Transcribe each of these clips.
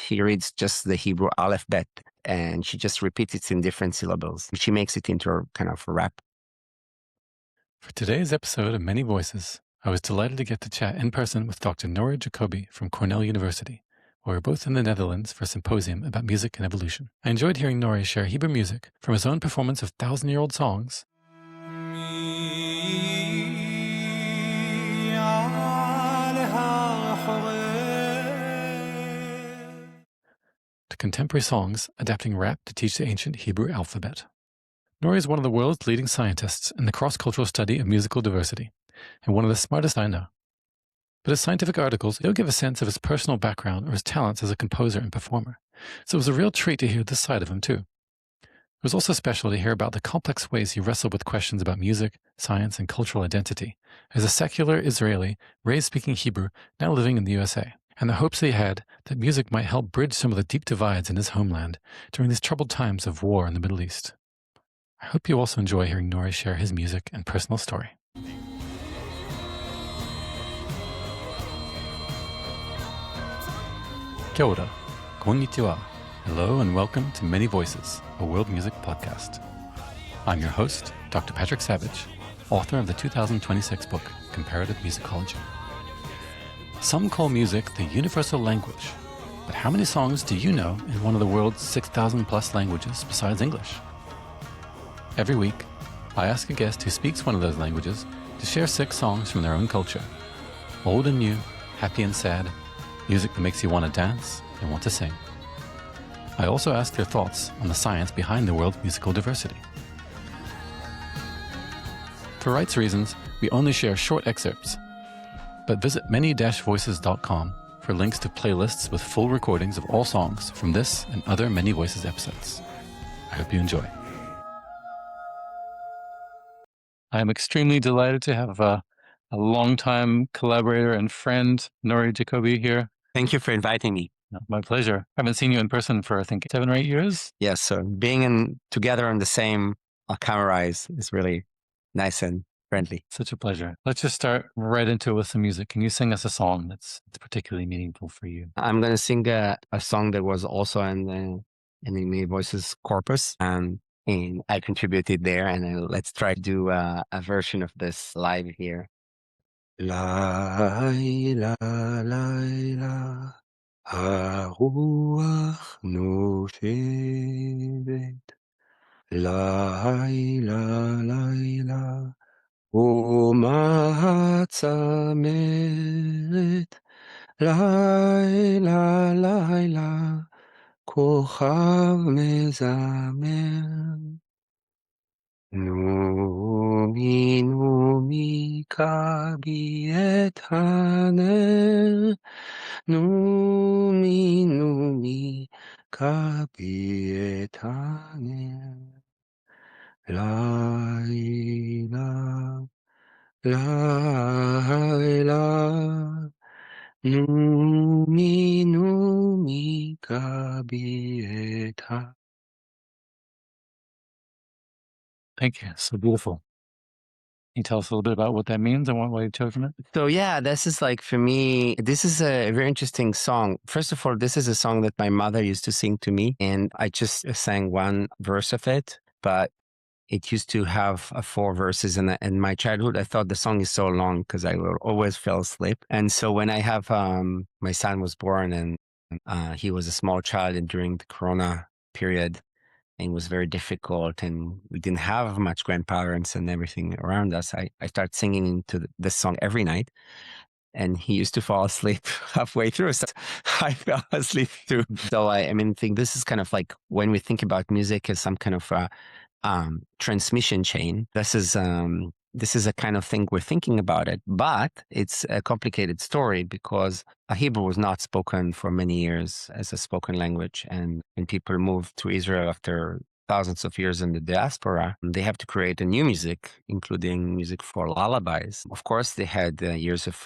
he reads just the Hebrew Aleph-bet, and she just repeats it in different syllables. She makes it into a kind of a rap. For today's episode of Many Voices, I was delighted to get to chat in person with Dr. Nori Jacoby from Cornell University. We're both in the Netherlands for a symposium about music and evolution. I enjoyed hearing Nori share Hebrew music from his own performance of thousand-year-old songs to contemporary songs adapting rap to teach the ancient Hebrew alphabet. Nori is one of the world's leading scientists in the cross-cultural study of musical diversity, and one of the smartest I know. But his scientific articles don't give a sense of his personal background or his talents as a composer and performer, so it was a real treat to hear this side of him too. It was also special to hear about the complex ways he wrestled with questions about music, science, and cultural identity as a secular Israeli raised speaking Hebrew now living in the USA, and the hopes he had that music might help bridge some of the deep divides in his homeland during these troubled times of war in the Middle East. I hope you also enjoy hearing Nori share his music and personal story. Kia ora, konnichiwa. Hello and welcome to Many Voices, a world music podcast. I'm your host, Dr. Patrick Savage, author of the 2026 book, Comparative Musicology. Some call music the universal language, but how many songs do you know in one of the world's 6,000 plus languages besides English? Every week, I ask a guest who speaks one of those languages to share 6 songs from their own culture. Old and new, happy and sad, music that makes you want to dance and want to sing. I also ask their thoughts on the science behind the world's musical diversity. For rights reasons, we only share short excerpts, but visit many-voices.com for links to playlists with full recordings of all songs from this and other Many Voices episodes. I hope you enjoy. I am extremely delighted to have a longtime collaborator and friend, Nori Jacoby, here. Thank you for inviting me. No, my pleasure. I haven't seen you in person for, I think, 7 or 8 years. Yes, so being together on the same camera is really nice and friendly. Such a pleasure. Let's just start right into it with some music. Can you sing us a song that's particularly meaningful for you? I'm going to sing a song that was also in the Many Voices corpus, and I contributed there, and let's try to do a version of this live here. Laila, Laila, הרוח נושבת, לילה, לילה, ומעצמרת, לילה, לילה, כוכב מזמר. נומי, נומי, כבי את הנר, נומי, נומי, כבי את הנר. לילה, לילה, נומי, נומי, כבי את הנר. Thank you. So beautiful. Can you tell us a little bit about what that means and why you chose from it? So yeah, this is like, for me, this is a very interesting song. First of all, this is a song that my mother used to sing to me, and I just sang one verse of it, but it used to have 4 verses. And in my childhood, I thought the song is so long because I would always fell asleep. And so when I have, my son was born, and he was a small child, and during the Corona period, and it was very difficult, and we didn't have much grandparents and everything around us, I started singing into this song every night, and he used to fall asleep halfway through, so I fell asleep too. So I think this is kind of like, when we think about music as some kind of transmission chain, this is a kind of thing we're thinking about it, but it's a complicated story because Hebrew was not spoken for many years as a spoken language. And when people moved to Israel after thousands of years in the diaspora, they have to create a new music, including music for lullabies. Of course, they had years of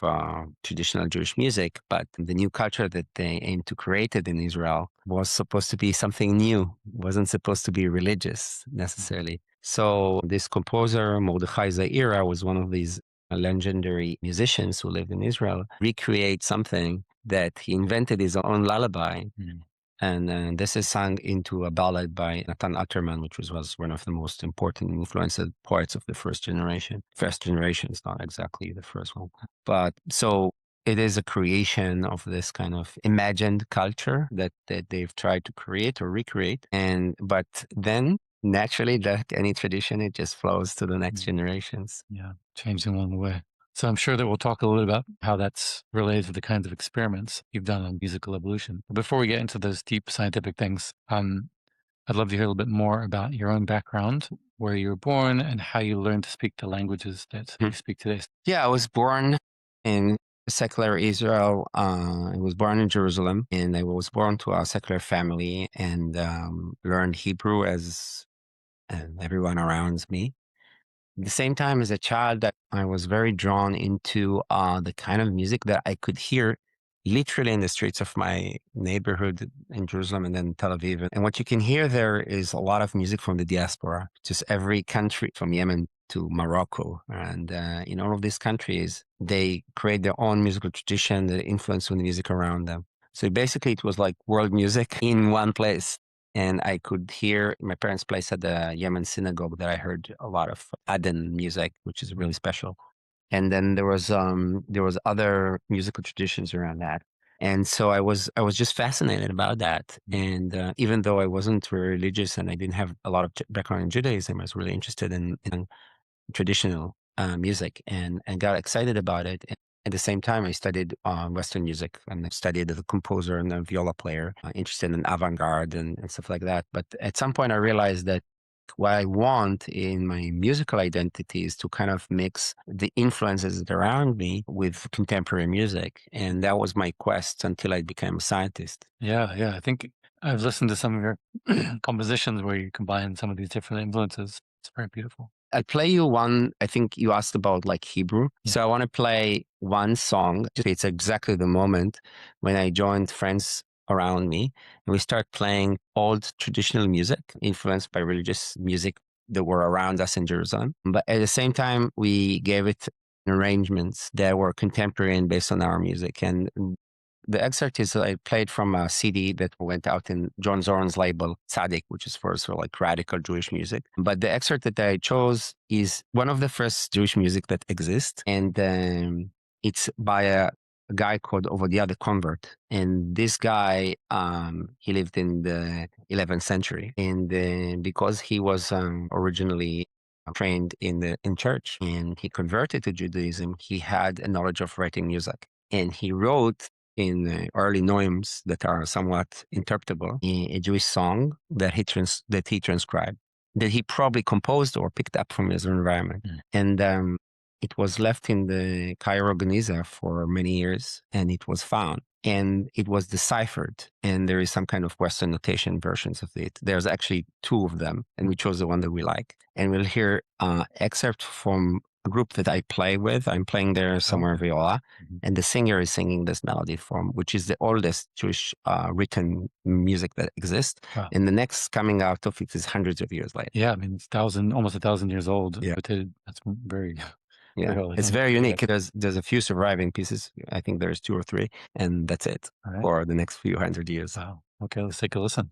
traditional Jewish music, but the new culture that they aimed to create it in Israel was supposed to be something new, wasn't supposed to be religious necessarily. So this composer, Mordechai Zaira, was one of these legendary musicians who lived in Israel, recreate something that he invented his own lullaby. And this is sung into a ballad by Natan Alterman, which was one of the most important influenced poets of the first generation. First generation is not exactly the first one. But so it is a creation of this kind of imagined culture that they've tried to create or recreate. But then naturally, like any tradition, it just flows to the next generations. Yeah, changing along the way. So I'm sure that we'll talk a little bit about how that's related to the kinds of experiments you've done on musical evolution. But before we get into those deep scientific things, I'd love to hear a little bit more about your own background, where you were born, and how you learned to speak the languages that you speak today. Yeah, I was born in secular Israel. I was born in Jerusalem, and I was born to a secular family and learned Hebrew as everyone around me. At the same time, as a child, that I was very drawn into the kind of music that I could hear literally in the streets of my neighborhood in Jerusalem and then Tel Aviv. And what you can hear there is a lot of music from the diaspora, just every country from Yemen to Morocco. And in all of these countries, they create their own musical tradition that influence on the music around them. So basically, it was like world music in one place. And I could hear my parents' place at the Yemen synagogue that I heard a lot of Aden music, which is really special. And then there was other musical traditions around that. And so I was just fascinated about that. And even though I wasn't very religious and I didn't have a lot of background in Judaism, I was really interested in traditional music and got excited about it. At the same time, I studied Western music and I studied as a composer and a viola player, interested in avant-garde and stuff like that. But at some point, I realized that what I want in my musical identity is to kind of mix the influences that are around me with contemporary music. And that was my quest until I became a scientist. Yeah. I think I've listened to some of your compositions where you combine some of these different influences. It's very beautiful. I'll play you one. I think you asked about like Hebrew. Yeah. So I want to play one song. It's exactly the moment when I joined friends around me and we start playing old traditional music influenced by religious music that were around us in Jerusalem. But at the same time, we gave it arrangements that were contemporary and based on our music. And the excerpt is I played from a CD that went out in John Zorn's label, Tzaddik, which is for sort of like radical Jewish music. But the excerpt that I chose is one of the first Jewish music that exists. And it's by a guy called Ovadiah the Convert. And this guy, he lived in the 11th century. And because he was originally trained in church and he converted to Judaism, he had a knowledge of writing music. And he wrote in early noams that are somewhat interpretable, a Jewish song that he transcribed, that he probably composed or picked up from his environment. And it was left in the Cairo Geniza for many years, and it was found. And it was deciphered, and there is some kind of Western notation versions of it. There's actually two of them, and we chose the one that we like. And we'll hear excerpt from a group that I play with. I'm playing there somewhere viola, and the singer is singing this melody form, which is the oldest Jewish written music that exists. Wow. And the next coming out of it is hundreds of years later. Yeah, I mean, it's almost 1,000 years old. Yeah. But that's very... Yeah, it's very unique. There's a few surviving pieces. I think there's 2 or 3, and that's it for the next few hundred years. Wow. Okay, let's take a listen.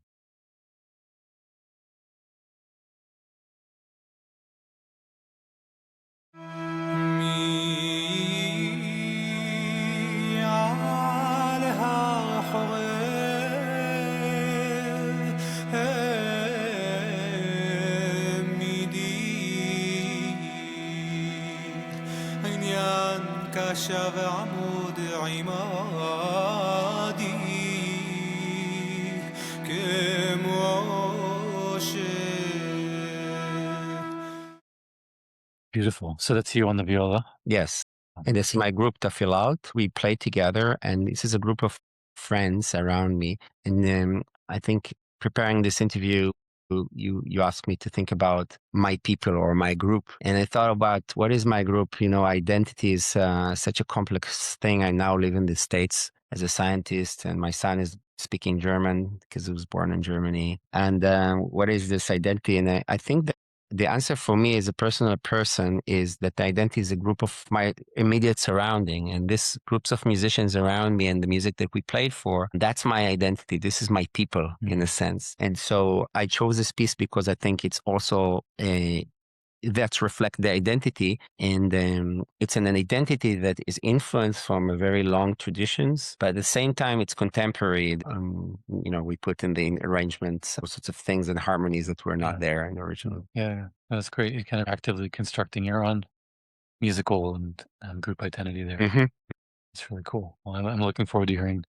ועמוד עמדי כמשה. Beautiful. So that's you on the viola? Yes. And this is my group, Tafillalt. We play together, and this is a group of friends around me. And then I think preparing this interview, you asked me to think about my people or my group. And I thought about what is my group? Identity is such a complex thing. I now live in the States as a scientist, and my son is speaking German because he was born in Germany. And what is this identity? And I think that the answer for me as a personal person is that the identity is a group of my immediate surrounding, and this groups of musicians around me and the music that we played for, that's my identity. This is my people in a sense. And so I chose this piece because I think it's also that reflect the identity, and it's an identity that is influenced from a very long traditions, but at the same time it's contemporary. We put in the arrangements all sorts of things and harmonies that were not there in the original. Yeah, that's great. You're kind of actively constructing your own musical and group identity there. Mm-hmm. It's really cool. Well, I'm looking forward to hearing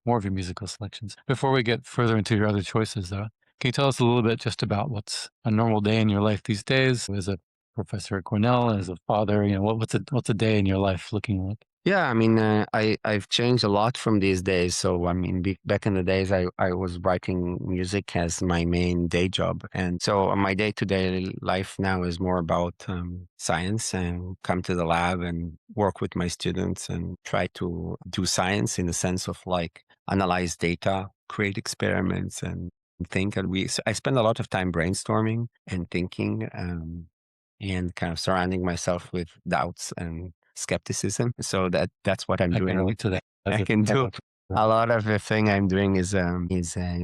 more of your musical selections. Before we get further into your other choices, though, can you tell us a little bit just about what's a normal day in your life these days as a professor at Cornell, as a father? What's a day in your life looking like? Yeah, I mean, I've changed a lot from these days. So, I mean, back in the days, I was writing music as my main day job. And so my day-to-day life now is more about science, and come to the lab and work with my students and try to do science in the sense of like analyze data, create experiments, and think. And I spend a lot of time brainstorming and thinking, and kind of surrounding myself with doubts and skepticism. So that's what I'm doing. I can relate to that. I can do a lot of the thing I'm doing is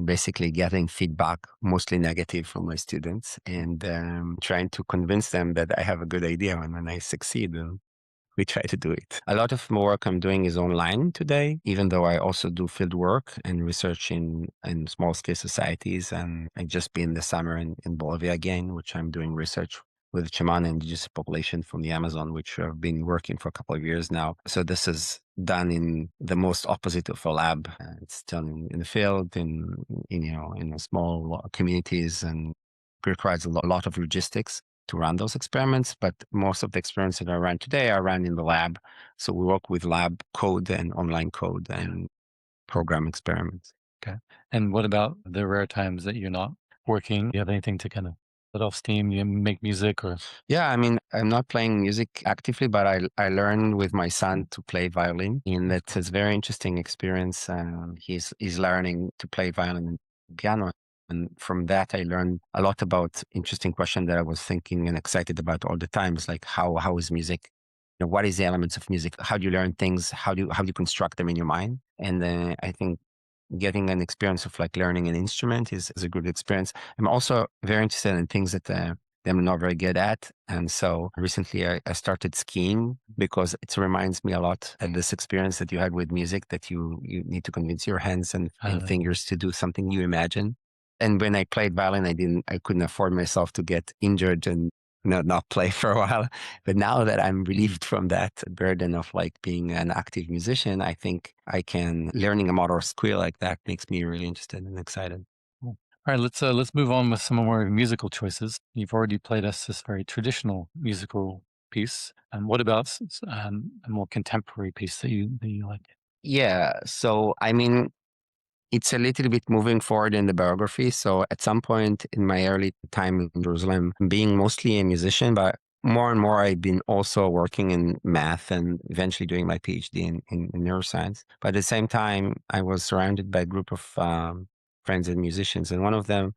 basically getting feedback, mostly negative, from my students, and trying to convince them that I have a good idea. And when I succeed, we try to do it. A lot of more work I'm doing is online today, even though I also do field work and research in small scale societies. And I just been this summer in Bolivia again, which I'm doing research with Chamana indigenous population from the Amazon, which I've been working for a couple of years now. So this is done in the most opposite of a lab. It's done in the field, in small communities, and requires a lot of logistics to run those experiments. But most of the experiments that I run today are run in the lab. So we work with lab code and online code and program experiments. Okay. And what about the rare times that you're not working? Do you have anything to kind of let off steam? You make music or? Yeah, I mean, I'm not playing music actively, but I learned with my son to play violin, and that's a very interesting experience. He's learning to play violin and piano. And from that, I learned a lot about interesting question that I was thinking and excited about all the time. It's like, how is music? What is the elements of music? How do you learn things? How do you construct them in your mind? And I think getting an experience of like learning an instrument is a good experience. I'm also very interested in things that I'm not very good at. And so recently I started skiing because it reminds me a lot of this experience that you had with music, that you need to convince your hands and fingers to do something you imagine. And when I played violin, I couldn't afford myself to get injured and not play for a while. But now that I'm relieved from that burden of like being an active musician, I think learning a motor skill like that makes me really interested and excited. All right, let's move on with some more musical choices. You've already played us this very traditional musical piece. And what about a more contemporary piece that you like? Yeah, so I mean, it's a little bit moving forward in the biography. So at some point in my early time in Jerusalem, being mostly a musician, but more and more I've been also working in math and eventually doing my PhD in neuroscience. But at the same time, I was surrounded by a group of friends and musicians. And one of them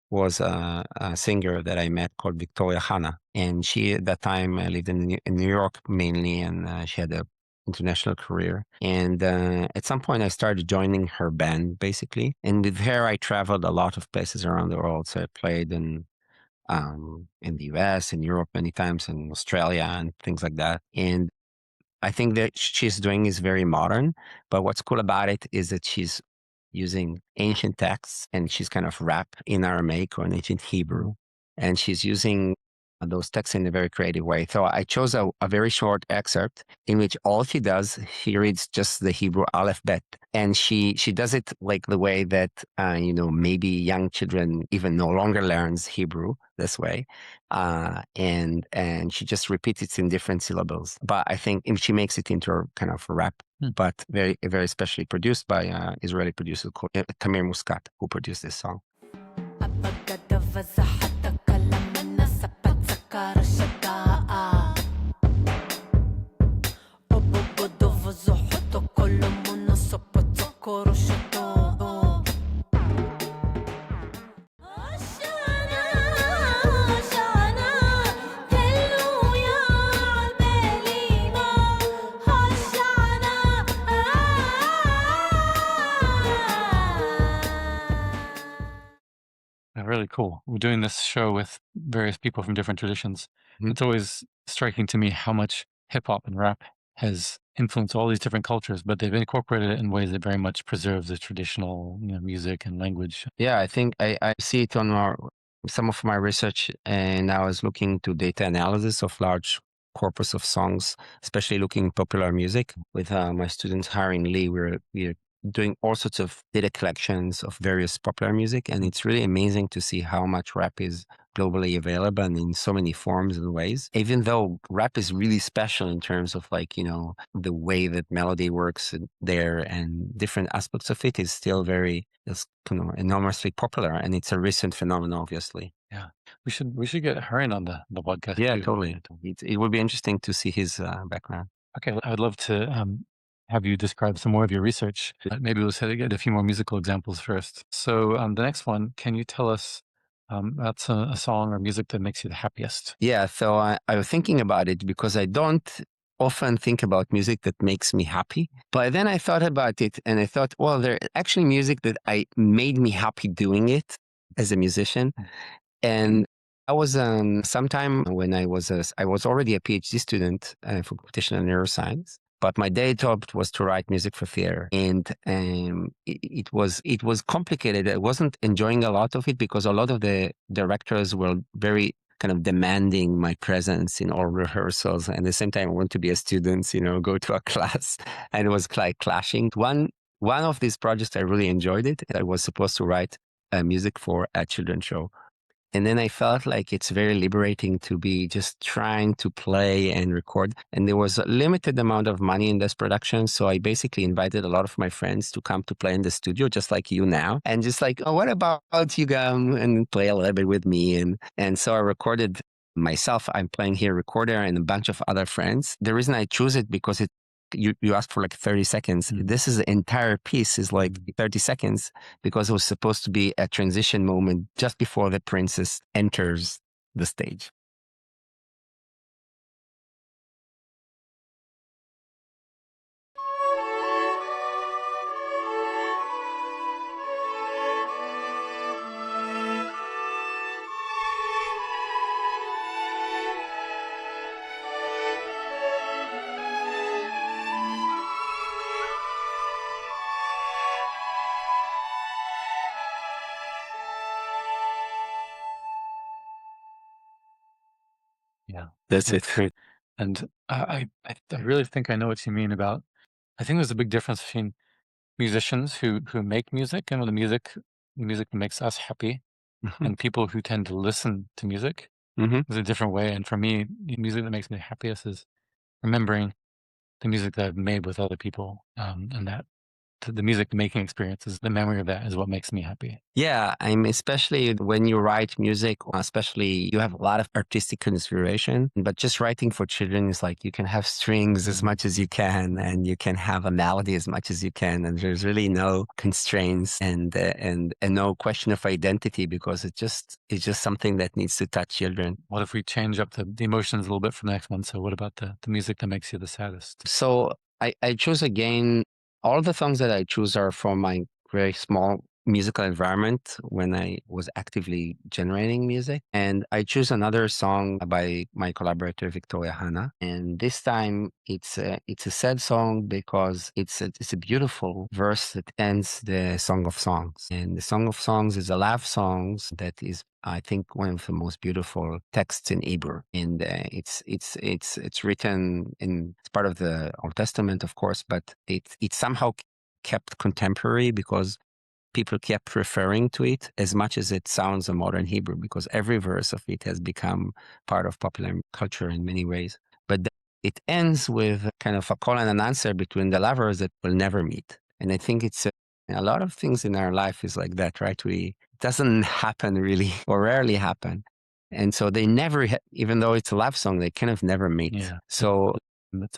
was a singer that I met called Hanna. And she, at that time, lived in New York mainly, and she had a international career. And at some point, I started joining her band, basically. And with her, I traveled a lot of places around the world. So I played in the US, in Europe many times, in Australia, and things like that. And I think that she's doing is very modern. But what's cool about it is that she's using ancient texts, and she's kind of rap in Aramaic or in ancient Hebrew. And she's using those texts in a very creative way. So I chose a very short excerpt in which all she does, she reads just the Hebrew Aleph-bet. And she does it like the way that, maybe young children even no longer learns Hebrew this way. And she just repeats it in different syllables. But I think she makes it into a kind of a rap, but very, very specially produced by Israeli producer called Tamir Muscat, who produced this song. really cool. We're doing this show with various people from different traditions. Mhm. It's always striking to me how much hip hop and rap has influenced all these different cultures, but they've incorporated it in ways that very much preserve the traditional, music and language. Yeah, I think I see it on some of my research, and I was looking to data analysis of large corpus of songs, especially looking at popular music with my students hiring Lee. We're doing all sorts of data collections of various popular music, and it's really amazing to see how much rap is globally available and in so many forms and ways. Even though rap is really special in terms of the way that melody works there and different aspects of it is still it's enormously popular, and it's a recent phenomenon, obviously. Yeah, we should get her in on the podcast. Yeah, too. totally. It would be interesting to see his background. Okay, I would love to have you describe some more of your research. Maybe we'll get a few more musical examples first. So the next one, can you tell us about a song or music that makes you the happiest? Yeah, so I was thinking about it because I don't often think about music that makes me happy. But then I thought about it and I thought, well, there actually music that I made me happy doing it as a musician. And I was sometime when I was already a PhD student for computational neuroscience. But my day job was to write music for theater, and it was complicated. I wasn't enjoying a lot of it because a lot of the directors were very kind of demanding my presence in all rehearsals. And at the same time, I want to be a student, go to a class, and it was like clashing. One of these projects, I really enjoyed it. I was supposed to write music for a children's show. And then I felt like it's very liberating to be just trying to play and record. And there was a limited amount of money in this production. So I basically invited a lot of my friends to come to play in the studio, just like you now. And just like, oh, what about you come and play a little bit with me? And so I recorded myself. I'm playing here recorder and a bunch of other friends. The reason I choose it because you asked for like 30 seconds. This is the entire piece is like 30 seconds because it was supposed to be a transition moment just before the princess enters the stage. Yeah, That's it. great. And I really think I know what you mean about. I think there's a big difference between musicians who make music and the music that makes us happy, and people who tend to listen to music. Is a different way. And for me, the music that makes me happiest is remembering the music that I've made with other people, and that the music making experience is the memory of that is what makes me happy. Yeah, I'm especially when you write music, especially you have a lot of artistic inspiration, but just writing for children is like you can have strings as much as you can, and you can have a melody as much as you can, and there's really no constraints and no question of identity because it's just something that needs to touch children. What if we change up the emotions a little bit for the next one? So what about the music that makes you the saddest? So I choose again, all the songs that I choose are from my very small musical environment when I was actively generating music. And I choose another song by my collaborator, Victoria Hanna. And this time it's a sad song because it's a beautiful verse that ends the Song of Songs. And the Song of Songs is a love song that is, I think, one of the most beautiful texts in Hebrew. And it's written it's part of the Old Testament, of course, but it somehow kept contemporary because people kept referring to it as much as it sounds a modern Hebrew, because every verse of it has become part of popular culture in many ways. But it ends with kind of a call and an answer between the lovers that will never meet. And I think it's a lot of things in our life is like that, right? It doesn't happen really or rarely happen. And so they never, even though it's a love song, they kind of never meet. Yeah. So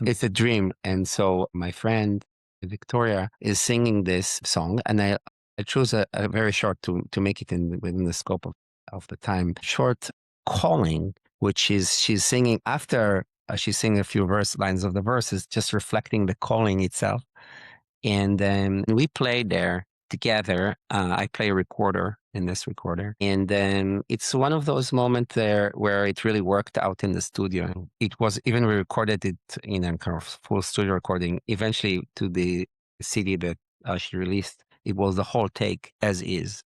it's a dream. And so my friend Victoria is singing this song, and I chose a very short to make it within the scope of the time. Short calling, which is she's singing after she's singing a few lines of the verses, just reflecting the calling itself. And we played there together. I play a recorder in this recorder. And then it's one of those moments there where it really worked out in the studio. It was even we recorded it in a kind of full studio recording. Eventually to the CD that she released, it was the whole take as is.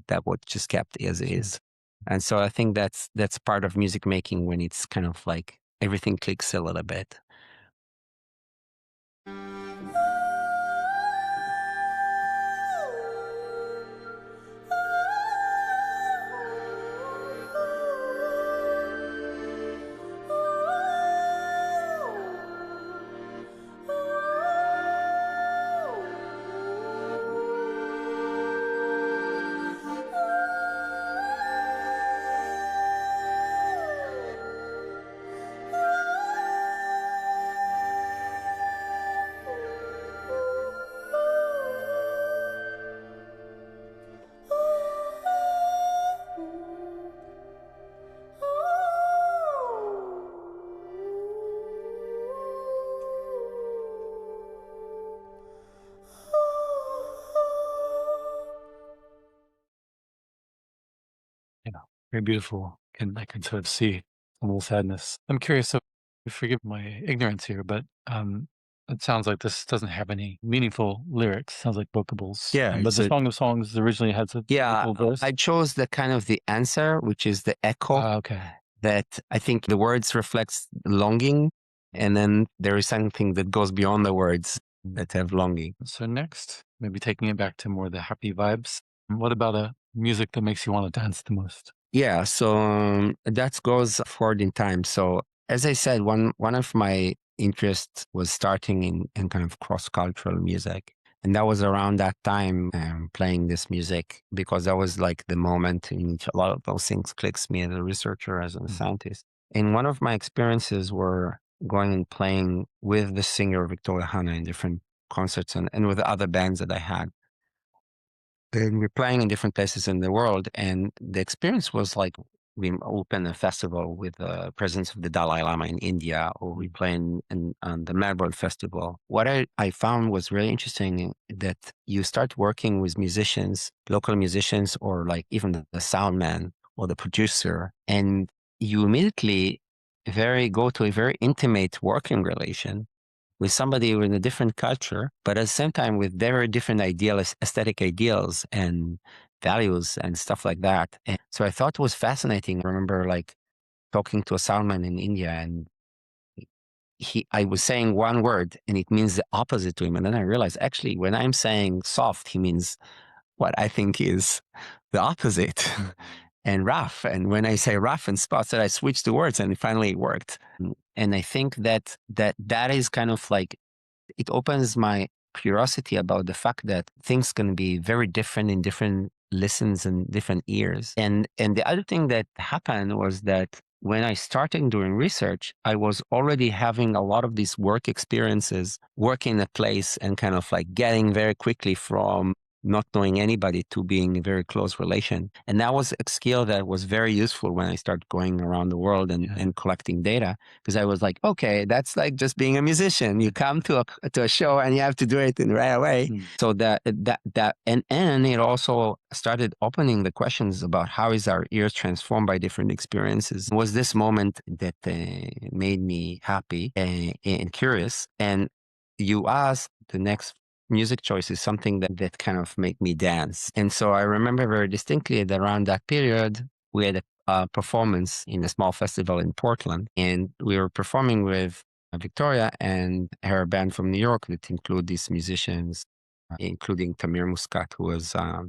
That was just kept as is. And so I think that's part of music making, when it's kind of like everything clicks a little bit. Very beautiful. And I can sort of see a little sadness. I'm curious, so forgive my ignorance here, but it sounds like this doesn't have any meaningful lyrics. Sounds like vocables. Yeah, but the Song of Songs originally had a vocal verse. I chose the kind of the answer, which is the echo. Okay. That I think the words reflects longing, and then there is something that goes beyond the words that have longing. So next, maybe taking it back to more the happy vibes. What about a music that makes you want to dance the most? Yeah, so that goes forward in time. So as I said, one of my interests was starting in kind of cross-cultural music. And that was around that time playing this music, because that was like the moment in which a lot of those things clicks me as a researcher, as a scientist. And one of my experiences were going and playing with the singer Victoria Hanna in different concerts and with other bands that I had. And we're playing in different places in the world. And the experience was like we open a festival with the presence of the Dalai Lama in India, or we play on the Melbourne Festival. What I found was really interesting, that you start working with musicians, local musicians, or like even the sound man or the producer, and you immediately go to a very intimate working relation with somebody in a different culture, but at the same time with very different aesthetic ideals and values and stuff like that. And so I thought it was fascinating. I remember like talking to a soundman in India, and I was saying one word and it means the opposite to him. And then I realized, actually, when I'm saying soft, he means what I think is the opposite. And rough. And when I say rough and spots, that I switched the words, and it finally worked. And I think that is kind of like, it opens my curiosity about the fact that things can be very different in different listens and different ears. And the other thing that happened was that when I started doing research, I was already having a lot of these work experiences, working in a place and kind of like getting very quickly from not knowing anybody to being a very close relation. And that was a skill that was very useful when I started going around the world and collecting data, because I was like, okay, that's like just being a musician. You come to a show and you have to do it right away. So that and it also started opening the questions about how is our ears transformed by different experiences. It was this moment that made me happy and curious. And you asked the next music choice is something that kind of make me dance. And so I remember very distinctly that around that period, we had a performance in a small festival in Portland, and we were performing with Victoria and her band from New York that include these musicians, including Tamir Muscat, who was a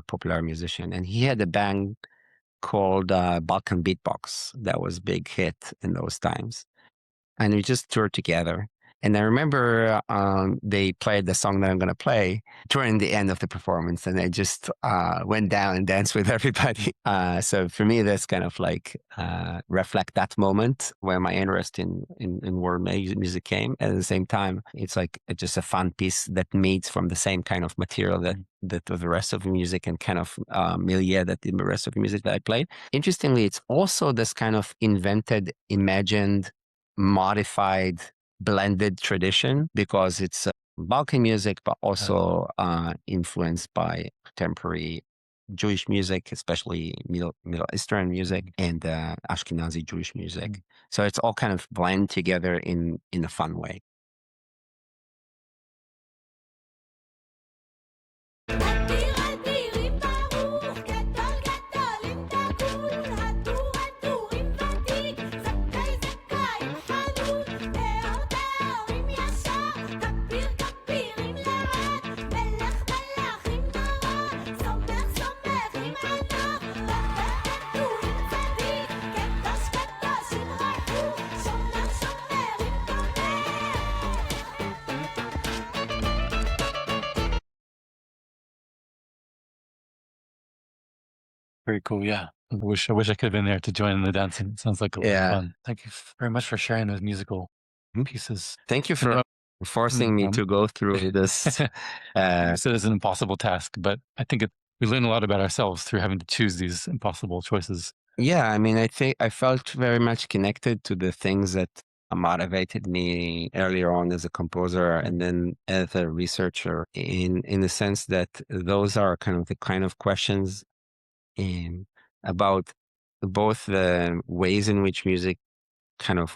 popular musician. And he had a band called Balkan Beat Box that was big hit in those times. And we just toured together. And I remember they played the song that I'm going to play during the end of the performance, and I just went down and danced with everybody. So for me, that's kind of like reflect that moment where my interest in world music came. At the same time, it's like just a fun piece that meets from the same kind of material that the rest of the music and kind of milieu that the rest of the music that I played. Interestingly, it's also this kind of invented, imagined, modified, blended tradition, because it's Balkan music, but also influenced by contemporary Jewish music, especially Middle Eastern music and Ashkenazi Jewish music. So it's all kind of blend together in a fun way. Very cool. Yeah. I wish I could have been there to join in the dancing. It sounds like a lot of fun. Thank you very much for sharing those musical pieces. Thank you for forcing me to go through this. So it's an impossible task, but I think we learn a lot about ourselves through having to choose these impossible choices. Yeah, I mean, I think I felt very much connected to the things that motivated me earlier on as a composer and then as a researcher in the sense that those are the kind of questions about both the ways in which music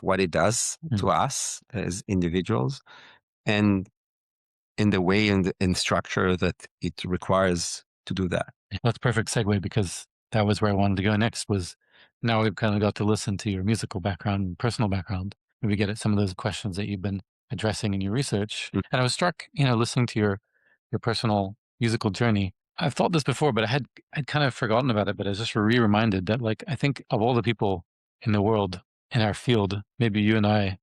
what it does to us as individuals and in the way and structure that it requires to do that. That's a perfect segue because that was where I wanted to go next. Was now we've kind of got to listen to your musical background and personal background. Maybe get at some of those questions that you've been addressing in your research. And I was struck, listening to your personal musical journey. I've thought this before, but I'd kind of forgotten about it. But I was just reminded that, like, I think of all the people in the world in our field, maybe you and I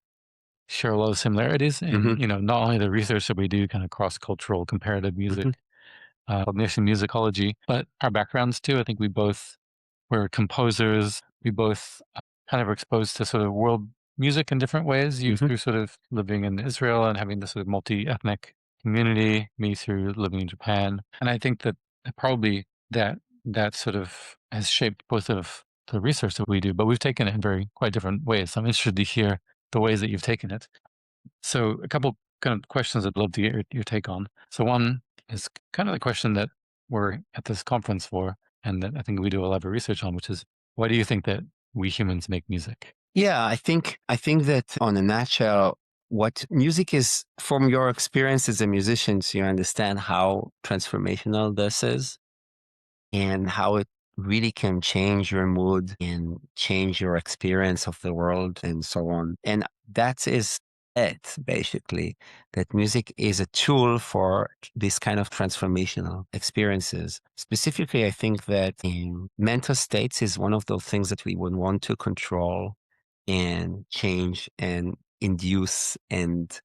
share a lot of similarities in, not only the research that we do, kind of cross-cultural comparative music, cognition musicology, but our backgrounds too. I think we both were composers. We both kind of were exposed to sort of world music in different ways. You through sort of living in Israel and having this sort of multi-ethnic community, me through living in Japan. And I think that probably that sort of has shaped both of the research that we do, but we've taken it in quite different ways. So I'm interested to hear the ways that you've taken it. So a couple kind of questions I'd love to get your take on. So one is kind of the question that we're at this conference for, and that I think we do a lot of research on, which is, why do you think that we humans make music? Yeah, I think that on a nutshell, what music is, from your experience as a musician, so you understand how transformational this is and how it really can change your mood and change your experience of the world and so on. And that is it, basically, that music is a tool for this kind of transformational experiences. Specifically, I think that mental states is one of those things that we would want to control and change and induce and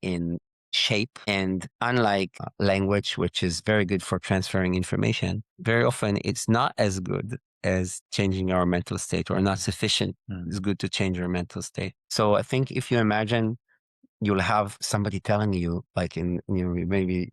in shape. And unlike language, which is very good for transferring information, very often it's not as good as changing our mental state, or not sufficient. It's good to change your mental state. So I think if you imagine you'll have somebody telling you, like maybe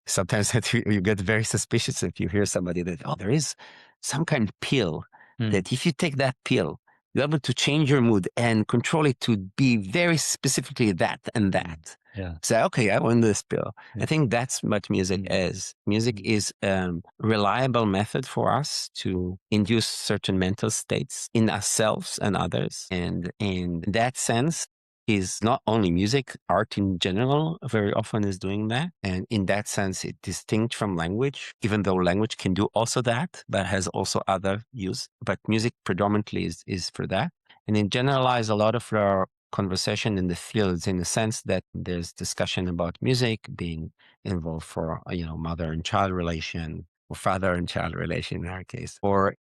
sometimes that you get very suspicious if you hear somebody that, there is some kind of pill that if you take that pill, you're able to change your mood and control it to be very specifically that and that. Yeah. So, okay, I want this pill. Yeah. I think that's what music is. Music is a reliable method for us to induce certain mental states in ourselves and others. And in that sense, is not only music, art in general very often is doing that. And in that sense, it's distinct from language, even though language can do also that, but has also other use. But music predominantly is for that. And it generalizes a lot of our conversation in the fields, in the sense that there's discussion about music being involved for, mother and child relation, or father and child relation in our case, or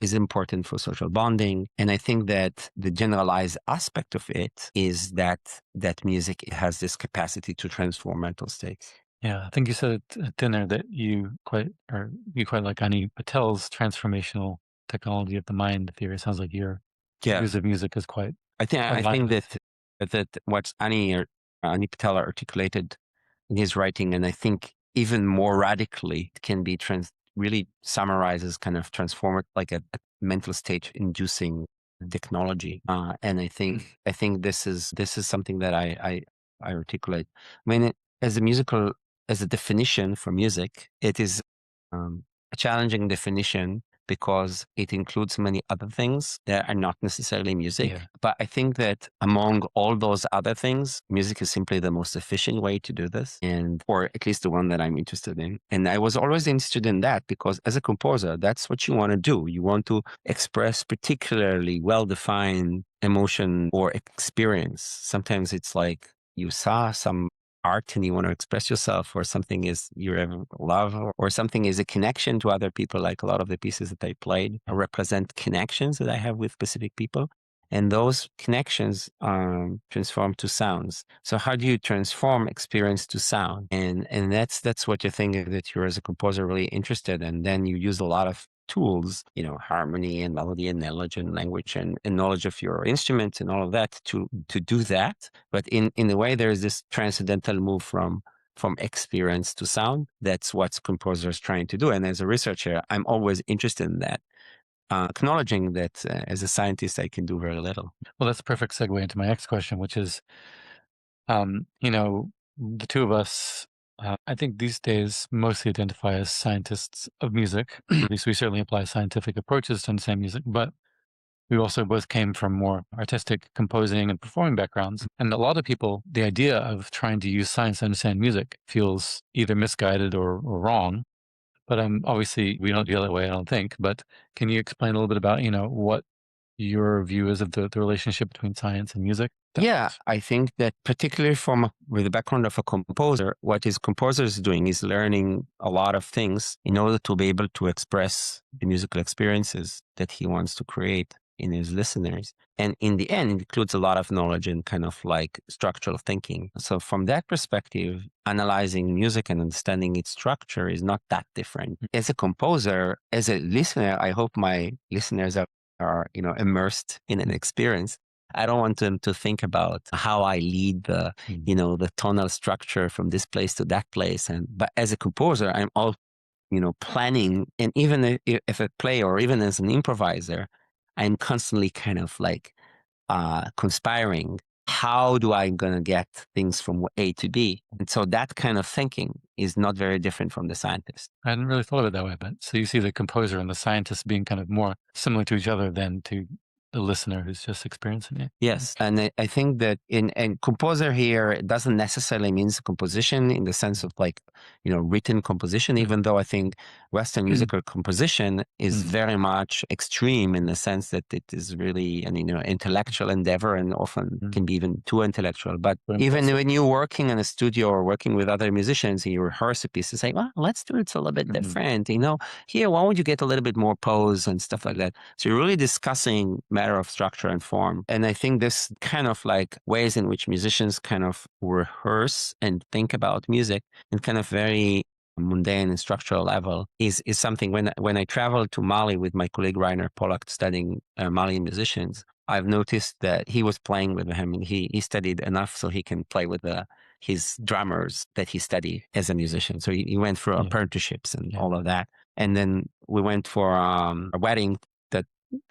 is important for social bonding. And I think that the generalized aspect of it is that music has this capacity to transform mental states. Yeah, I think you said at dinner that you quite like Ani Patel's transformational technology of the mind theory. It sounds like your use of music is quite. I think that what Ani Patel articulated in his writing, and I think even more radically, it can be really summarizes kind of transform it like a mental state inducing technology. And I think this is something that I articulate. I mean, as a definition for music, it is a challenging definition because it includes many other things that are not necessarily music. Yeah. But I think that among all those other things, music is simply the most efficient way to do this, or at least the one that I'm interested in. And I was always interested in that because as a composer, that's what you want to do. You want to express particularly well-defined emotion or experience. Sometimes it's like you saw some art and you want to express yourself, or something is your love, or something is a connection to other people. Like a lot of the pieces that I played represent connections that I have with specific people, and those connections transform to sounds. So how do you transform experience to sound? And that's what you think that you're as a composer really interested in. Then you use a lot of tools, harmony and melody and knowledge and language and knowledge of your instruments and all of that to do that. But in a way, there is this transcendental move from experience to sound. That's what composers trying to do. And as a researcher, I'm always interested in that, acknowledging that as a scientist, I can do very little. Well, that's a perfect segue into my next question, which is, the two of us, I think these days mostly identify as scientists of music. At least we certainly apply scientific approaches to understand music, but we also both came from more artistic composing and performing backgrounds. And a lot of people, the idea of trying to use science to understand music feels either misguided or wrong. But obviously we don't feel that way, I don't think. But can you explain a little bit about, what your view is of the relationship between science and music? Yeah, I think that particularly with the background of a composer, what his composer is doing is learning a lot of things in order to be able to express the musical experiences that he wants to create in his listeners. And in the end, it includes a lot of knowledge and kind of like structural thinking. So from that perspective, analyzing music and understanding its structure is not that different. As a composer, as a listener, I hope my listeners are immersed in an experience. I don't want them to think about how I lead the tonal structure from this place to that place. But as a composer, I'm all, planning. And even if a player or even as an improviser, I'm constantly kind of like conspiring. How do I going to get things from A to B? And so that kind of thinking is not very different from the scientist. I hadn't really thought of it that way, but so you see the composer and the scientist being kind of more similar to each other than to the listener who's just experiencing it. Yes, and I think that in composer here, it doesn't necessarily mean composition in the sense of like, written composition, even though I think Western musical composition is very much extreme in the sense that it is really an intellectual endeavor and often can be even too intellectual. But even when you're working in a studio or working with other musicians and you rehearse a piece and say, well, let's do it a little bit different, here, why would you get a little bit more pose and stuff like that? So you're really discussing matter of structure and form. And I think this kind of like ways in which musicians kind of rehearse and think about music in kind of very mundane and structural level is something when I traveled to Mali with my colleague Rainer Pollack studying Malian musicians, I've noticed that he was playing with him and he studied enough so he can play with his drummers that he studied as a musician. So he went through apprenticeships and all of that. And then we went for a wedding that,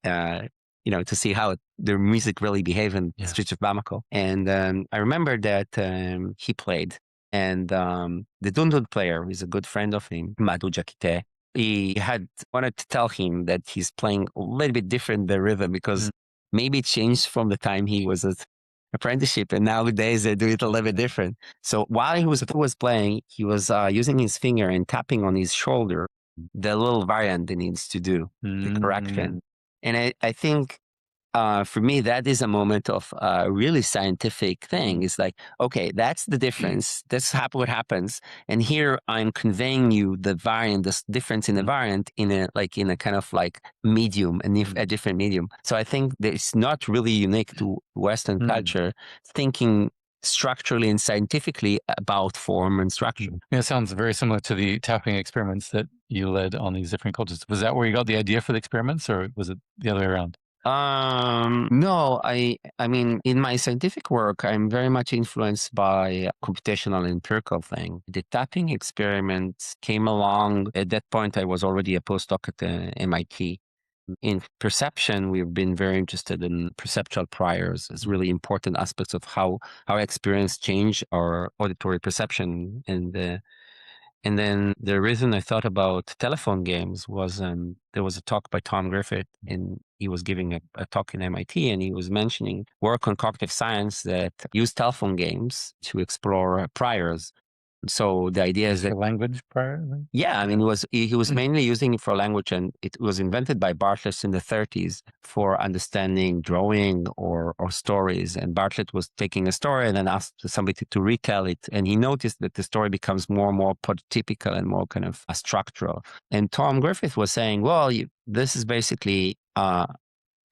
to see how their music really behaved in the streets of Bamako. And I remember that he played. And the dundun player, who is a good friend of him, Madou Jakite, he had wanted to tell him that he's playing a little bit different the rhythm because maybe it changed from the time he was at apprenticeship, and nowadays they do it a little bit different. So while he was playing, he was using his finger and tapping on his shoulder the little variant he needs to do, the correct one. And I think for me, that is a moment of a really scientific thing. It's like, okay, that's the difference. That's what happens. And here I'm conveying you the variant, this difference in the variant in a kind of like medium, a different medium. So I think that it's not really unique to Western culture thinking structurally and scientifically about form and structure. It sounds very similar to the tapping experiments that you led on these different cultures. Was that where you got the idea for the experiments, or was it the other way around? No, I mean, in my scientific work, I'm very much influenced by computational and empirical thing. The tapping experiments came along. At that point, I was already a postdoc at the MIT. In perception, we've been very interested in perceptual priors as really important aspects of how experience change our auditory perception. And then the reason I thought about telephone games was there was a talk by Tom Griffith, and he was giving a talk in MIT, and he was mentioning work on cognitive science that used telephone games to explore priors. So the idea is that language prior. yeah, I mean, he was mainly using it for language, and it was invented by Bartlett in the 30s for understanding drawing or stories. And Bartlett was taking a story and then asked somebody to retell it, and he noticed that the story becomes more and more prototypical and more kind of structural. And Tom Griffith was saying, well, this is basically kind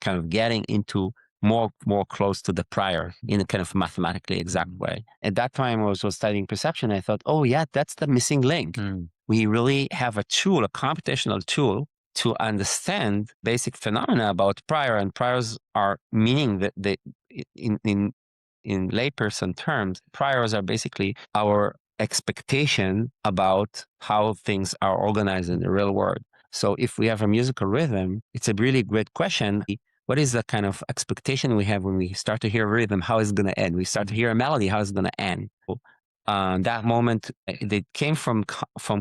of getting into more close to the prior in a kind of mathematically exact way. At that time, I was studying perception. I thought, oh yeah, that's the missing link. We really have a tool, a computational tool, to understand basic phenomena about prior, and priors are meaning that in layperson terms, priors are basically our expectation about how things are organized in the real world. So if we have a musical rhythm, it's a really great question. What is the kind of expectation we have when we start to hear a rhythm? How is it going to end? We start to hear a melody. How is it going to end? That moment, it came from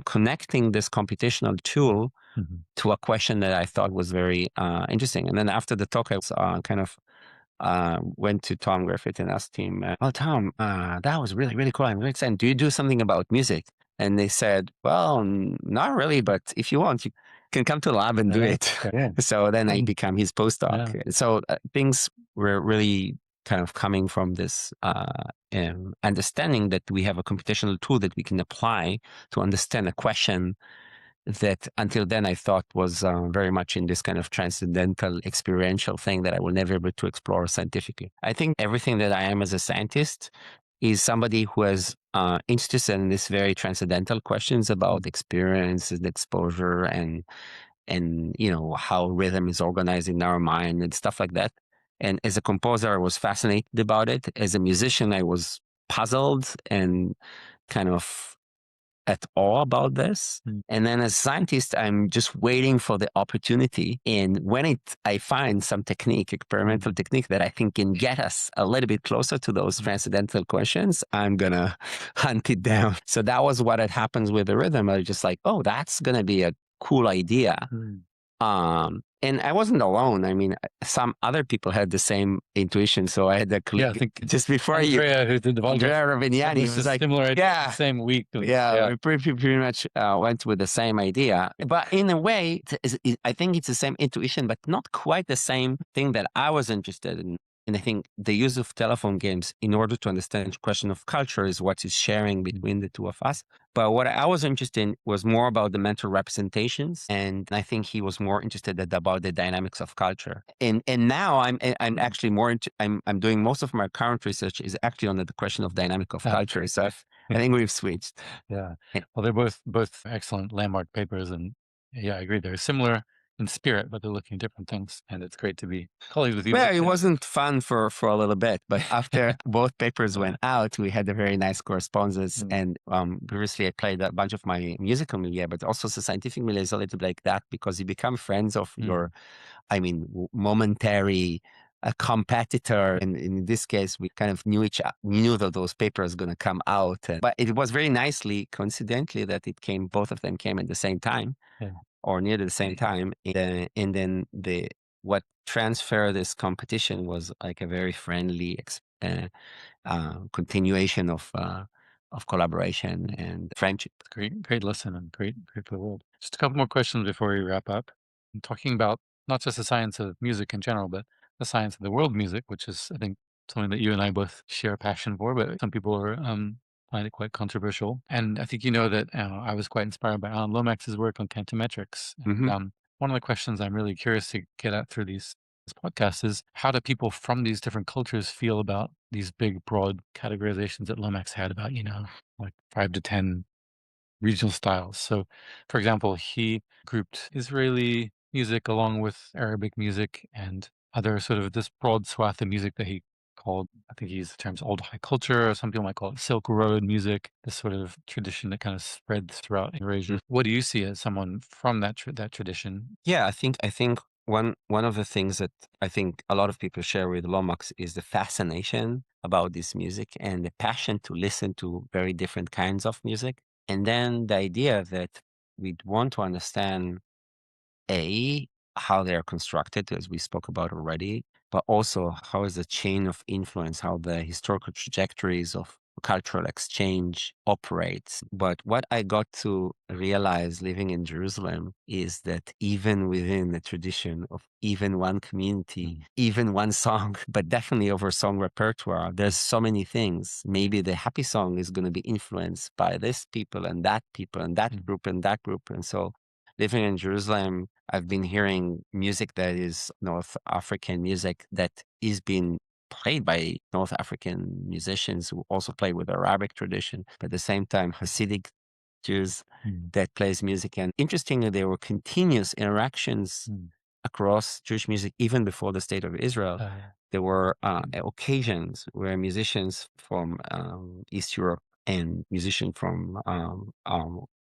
connecting this computational tool to a question that I thought was very interesting. And then after the talk, I was kind of went to Tom Griffith and asked him, "Oh, Tom, that was really, really cool. I'm really excited. Do you do something about music?" And they said, "Well, not really, but if you want, you can come to the lab and do it." Yeah. So then I became his postdoc. Yeah. So things were really kind of coming from this understanding that we have a computational tool that we can apply to understand a question that until then I thought was very much in this kind of transcendental experiential thing that I will never be able to explore scientifically. I think everything that I am as a scientist is somebody who is interested in these very transcendental questions about experience and exposure and how rhythm is organized in our mind and stuff like that. And as a composer, I was fascinated about it. As a musician, I was puzzled and kind of at all about this. And then as a scientist, I'm just waiting for the opportunity. And when I find some technique, experimental technique that I think can get us a little bit closer to those transcendental questions, I'm going to hunt it down. So that was what had happens with the rhythm. I was just like, oh, that's going to be a cool idea. And I wasn't alone. I mean, some other people had the same intuition. So I had a colleague I think just before Andrea, who did the podcast, Andrea Ravignani, was was like, similar idea, yeah, the same week. we pretty much went with the same idea. But in a way, I think it's the same intuition, but not quite the same thing that I was interested in. And I think the use of telephone games in order to understand the question of culture is what is sharing between the two of us. But what I was interested in was more about the mental representations, and I think he was more interested about the dynamics of culture. And now I'm actually more into I'm doing most of my current research is actually on the question of dynamic of culture. So I think we've switched. Yeah. Well, they're both excellent landmark papers, and yeah, I agree. They're similar in spirit, but they're looking at different things. And it's great to be colleagues with you. Well, it wasn't fun for a little bit, but after both papers went out, we had a very nice correspondence. And previously, I played a bunch of my musical milieu, but also the scientific milieu is a little bit like that because you become friends of your, momentary competitor. And in this case, we kind of knew that those papers going to come out. But it was very nicely, coincidentally, that both of them came at the same time. Or near the same time, and then what transferred this competition was like a very friendly continuation of collaboration and friendship. Great lesson and great for the world. Just a couple more questions before we wrap up. I'm talking about not just the science of music in general, but the science of the world music, which is, I think, something that you and I both share a passion for, but some people are find it quite controversial. And I think you know that I was quite inspired by Alan Lomax's work on cantometrics. And, one of the questions I'm really curious to get at through this podcast is, how do people from these different cultures feel about these big, broad categorizations that Lomax had about, like 5 to 10 regional styles? So, for example, he grouped Israeli music along with Arabic music and other sort of this broad swath of music that he called, I think he used the terms old high culture, or some people might call it Silk Road music, this sort of tradition that kind of spread throughout Eurasia. What do you see as someone from that tradition? Yeah, I think one of the things that I think a lot of people share with Lomax is the fascination about this music and the passion to listen to very different kinds of music. And then the idea that we'd want to understand how they are constructed, as we spoke about already, but also how is the chain of influence, how the historical trajectories of cultural exchange operates. But what I got to realize living in Jerusalem is that even within the tradition of even one community, even one song, but definitely over song repertoire, there's so many things. Maybe the happy song is going to be influenced by this people and that group and that group. And so living in Jerusalem, I've been hearing music that is North African music that is being played by North African musicians who also play with Arabic tradition, but at the same time Hasidic Jews that plays music. And interestingly, there were continuous interactions across Jewish music even before the State of Israel. There were occasions where musicians from East Europe and musicians from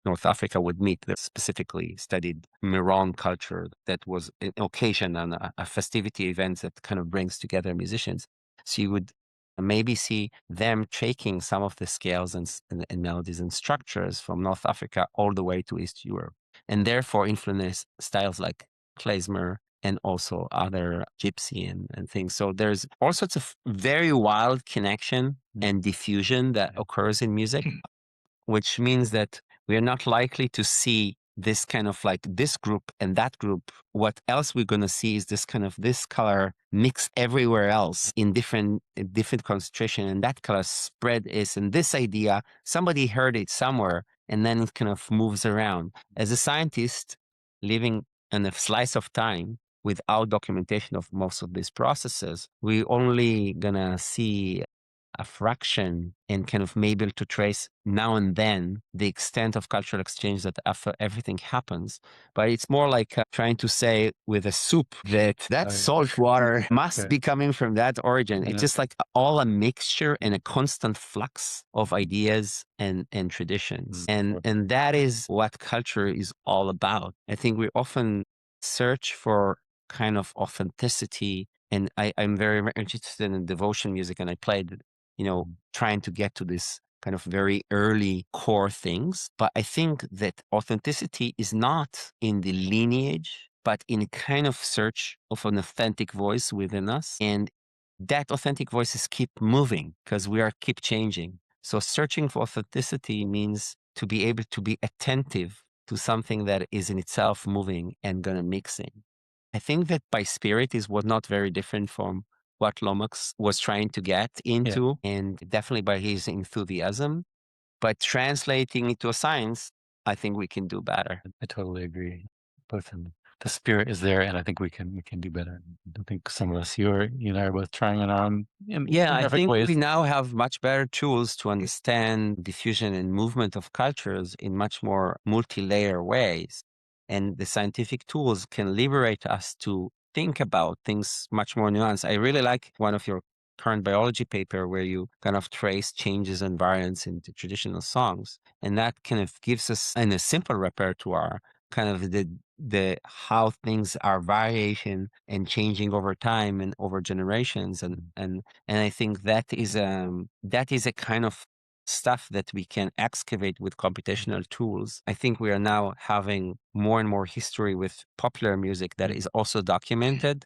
North Africa would meet. They specifically studied Miron culture that was an occasion and a festivity event that kind of brings together musicians. So you would maybe see them taking some of the scales and melodies and structures from North Africa all the way to East Europe, and therefore influence styles like klezmer and also other gypsy and things. So there's all sorts of very wild connection and diffusion that occurs in music, which means that we are not likely to see this kind of like this group and that group. What else we're going to see is this kind of this color mixed everywhere else in different concentration, and that color spread is, and this idea, somebody heard it somewhere, and then it kind of moves around. As a scientist living in a slice of time without documentation of most of these processes, we only gonna see a fraction and kind of maybe able to trace now and then the extent of cultural exchange that after everything happens. But it's more like trying to say with a soup that salt water must be coming from that origin. It's just like all a mixture and a constant flux of ideas and traditions. And that is what culture is all about. I think we often search for kind of authenticity. And I'm very, very interested in devotion music, and I played, trying to get to this kind of very early core things. But I think that authenticity is not in the lineage, but in a kind of search of an authentic voice within us. And that authentic voices keep moving because we are keep changing. So searching for authenticity means to be able to be attentive to something that is in itself moving and going to mix in. I think that by spirit is was not very different from what Lomax was trying to get into, and definitely by his enthusiasm. But translating it to a science, I think we can do better. I totally agree. Both in the spirit is there, and I think we can do better. I think some of us, you and I, are both trying on our own I think ways. we now have much better tools to understand diffusion and movement of cultures in much more multi-layer ways. And the scientific tools can liberate us to think about things much more nuanced. I really like one of your current biology paper where you kind of trace changes and variants in the traditional songs. And that kind of gives us in a simple repertoire kind of the how things are variation and changing over time and over generations. And I think that is a kind of stuff that we can excavate with computational tools. I think we are now having more and more history with popular music that is also documented.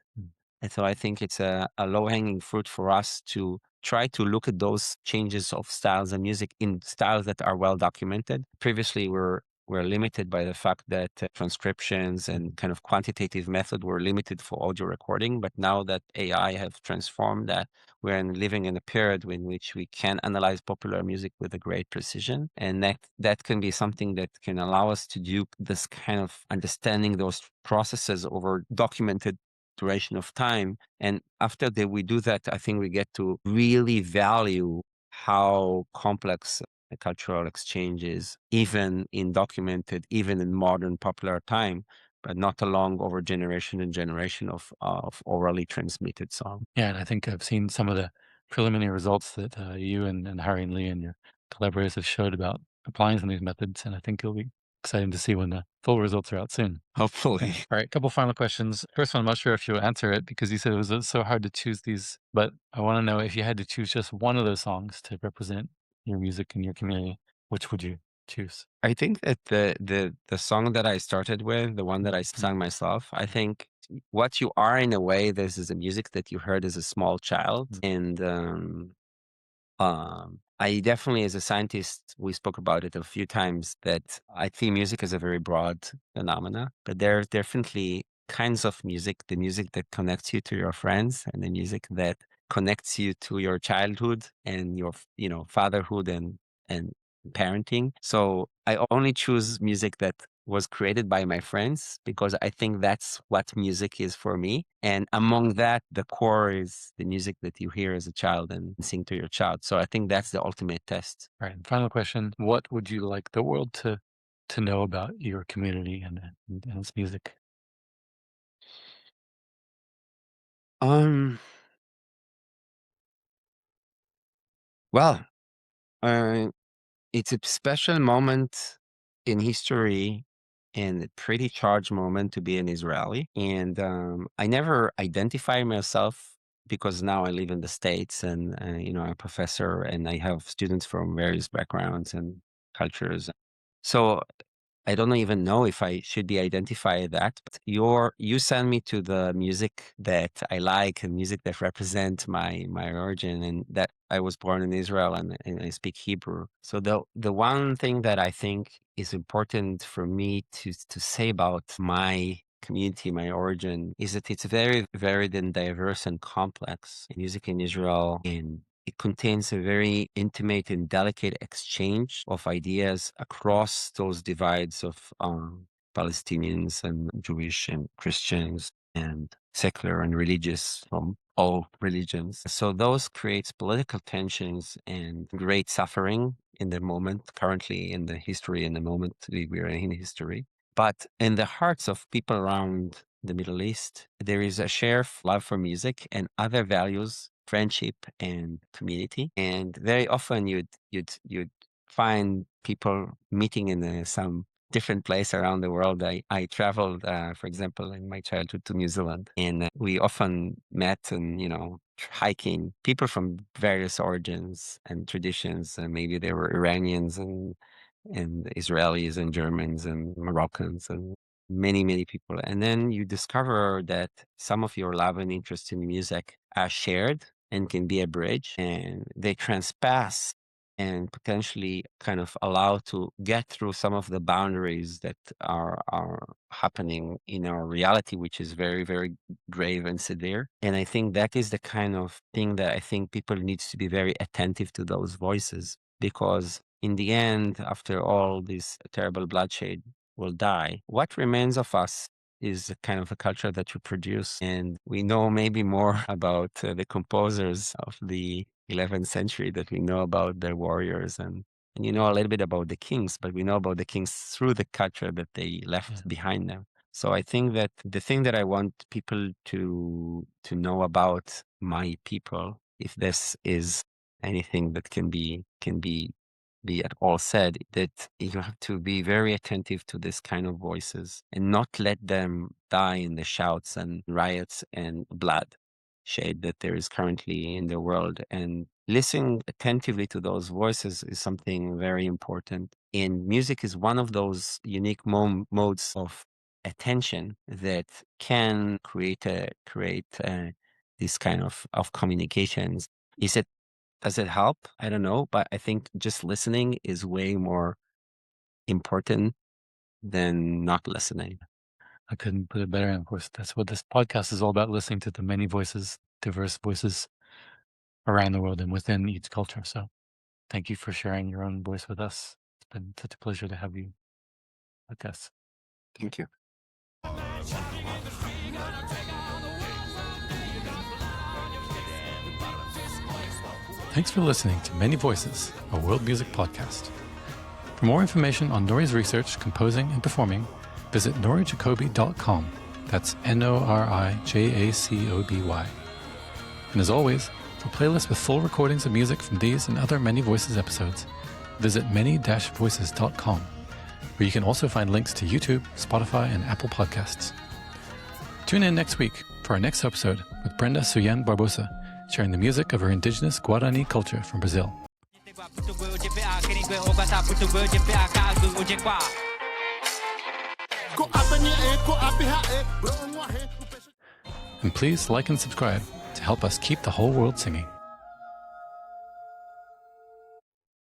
And so I think it's a low-hanging fruit for us to try to look at those changes of styles and music in styles that are well documented. Previously, we're limited by the fact that transcriptions and kind of quantitative method were limited for audio recording. But now that AI have transformed that, we're living in a period in which we can analyze popular music with a great precision. And that can be something that can allow us to do this kind of understanding those processes over documented duration of time. And after that we do that, I think we get to really value how complex the cultural exchange is, even in documented, even in modern popular time, but not along over generation and generation of orally transmitted song. Yeah, and I think I've seen some of the preliminary results that you and Harry and Lee and your collaborators have showed about applying some of these methods, and I think it'll be exciting to see when the full results are out soon. Hopefully. All right, couple final questions. First one, I'm not sure if you'll answer it because you said it was so hard to choose these, but I want to know if you had to choose just one of those songs to represent your music and your community, which would you choose? I think that the song that I started with, the one that I sang myself, I think what you are in a way, this is a music that you heard as a small child. And I definitely, as a scientist, we spoke about it a few times, that I think music is a very broad phenomena, but there are definitely kinds of music, the music that connects you to your friends and the music that connects you to your childhood and your, fatherhood and parenting. So I only choose music that was created by my friends because I think that's what music is for me. And among that, the core is the music that you hear as a child and sing to your child. So I think that's the ultimate test. All right. And final question: what would you like the world to know about your community and its music? Um. Well, uh, it's a special moment in history and a pretty charged moment to be an Israeli. And I never identify myself because now I live in the States and, I'm a professor and I have students from various backgrounds and cultures. So I don't even know if I should be identified that, but you send me to the music that I like and music that represent my origin, and that I was born in Israel and I speak Hebrew. So the one thing that I think is important for me to say about my community, my origin, is that it's very varied and diverse and complex. Music in Israel, and it contains a very intimate and delicate exchange of ideas across those divides of Palestinians and Jewish and Christians and secular and religious from all religions. So those creates political tensions and great suffering in the moment, currently in the history, in the moment we are in history. But in the hearts of people around the Middle East, there is a shared love for music and other values, friendship and community. And very often you'd find people meeting in some different place around the world. I traveled, for example, in my childhood to New Zealand, and we often met and, hiking people from various origins and traditions. And maybe they were Iranians and Israelis and Germans and Moroccans and many, many people. And then you discover that some of your love and interest in music are shared and can be a bridge, and they transpass and potentially kind of allow to get through some of the boundaries that are happening in our reality, which is very, very grave and severe. And I think that is the kind of thing that I think people needs to be very attentive to those voices, because in the end, after all this terrible bloodshed will die, what remains of us is a kind of a culture that we produce. And we know maybe more about the composers of the 11th century that we know about their warriors. And you know a little bit about the kings, but we know about the kings through the culture that they left behind them. So I think that the thing that I want people to know about my people, if this is anything that can be at all said, that you have to be very attentive to this kind of voices and not let them die in the shouts and riots and blood shade that there is currently in the world. And listening attentively to those voices is something very important. And music is one of those unique modes of attention that can create this kind of communications. Is it Does it help? I don't know, but I think just listening is way more important than not listening. I couldn't put it better. And of course, that's what this podcast is all about: listening to the many voices, diverse voices around the world and within each culture. So thank you for sharing your own voice with us. It's been such a pleasure to have you with us. Thank you. Thanks for listening to Many Voices, a world music podcast. For more information on Nori's research, composing, and performing, visit norijacoby.com. That's NORIJACOBY. And as always, for playlists with full recordings of music from these and other Many Voices episodes, visit many-voices.com. where you can also find links to YouTube, Spotify, and Apple Podcasts. Tune in next week for our next episode with Brenda Suyan Barbosa, sharing the music of her indigenous Guarani culture from Brazil. And please like and subscribe to help us keep the whole world singing.